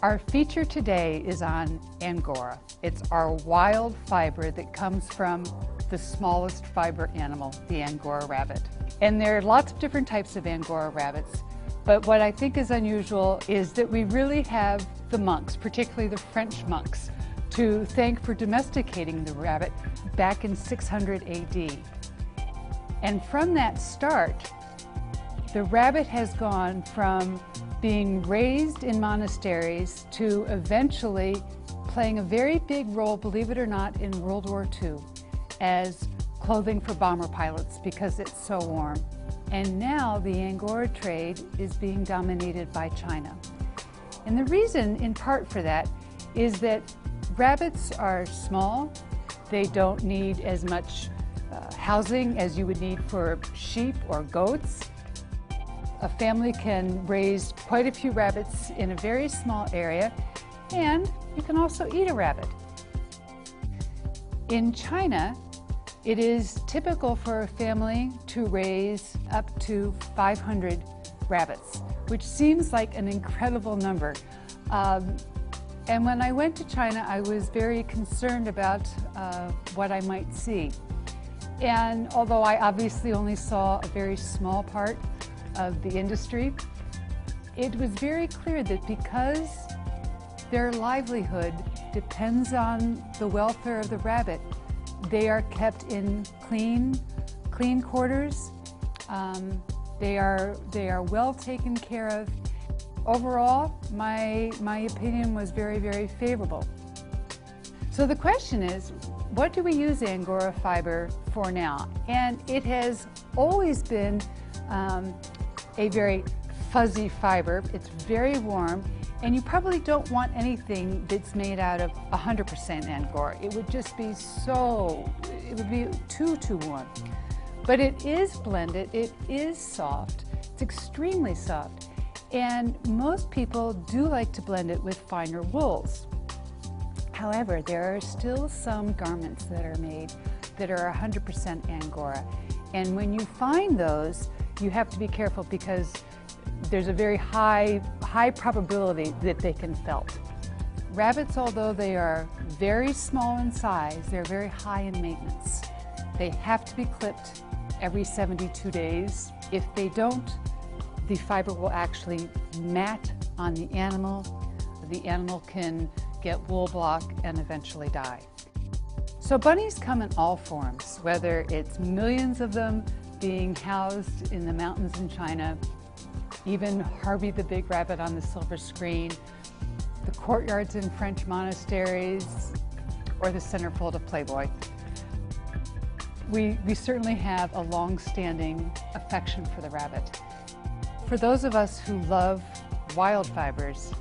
Our feature today is on Angora. It's our wild fiber that comes from the smallest fiber animal, the Angora rabbit. And there are lots of different types of Angora rabbits, but what I think is unusual is that we really have the monks, particularly the French monks, to thank for domesticating the rabbit back in 600 AD. And from that start, the rabbit has gone from being raised in monasteries to eventually playing a very big role, believe it or not, in World War II as clothing for bomber pilots because it's so warm. And now the Angora trade is being dominated by China. And the reason, in part for that, is that rabbits are small. They don't need as much housing as you would need for sheep or goats. A family can raise quite a few rabbits in a very small area, and you can also eat a rabbit. In China, it is typical for a family to raise up to 500 rabbits, which seems like an incredible number. And when I went to China, I was very concerned about what I might see. And although I obviously only saw a very small part of the industry, it was very clear that because their livelihood depends on the welfare of the rabbit, they are kept in clean quarters. They are well taken care of. Overall, my opinion was very, very favorable. So the question is, what do we use Angora fiber for now? And it has always been a very fuzzy fiber. It's very warm, and you probably don't want anything that's made out of 100% Angora. It would just be it would be too warm. But it is blended, it is soft, it's extremely soft, and most people do like to blend it with finer wools. However, there are still some garments that are made that are 100% Angora, and when you find those, you have to be careful because there's a very high probability that they can felt. Rabbits, although they are very small in size, they're very high in maintenance. They have to be clipped every 72 days. If they don't, the fiber will actually mat on the animal. The animal can get wool block and eventually die. So bunnies come in all forms, whether it's millions of them being housed in the mountains in China, even Harvey the big rabbit on the silver screen, the courtyards in French monasteries, or the centerfold of Playboy. We certainly have a long-standing affection for the rabbit. For those of us who love wild fibers,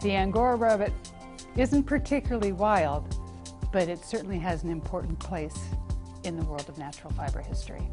the Angora rabbit isn't particularly wild, but it certainly has an important place in the world of natural fiber history.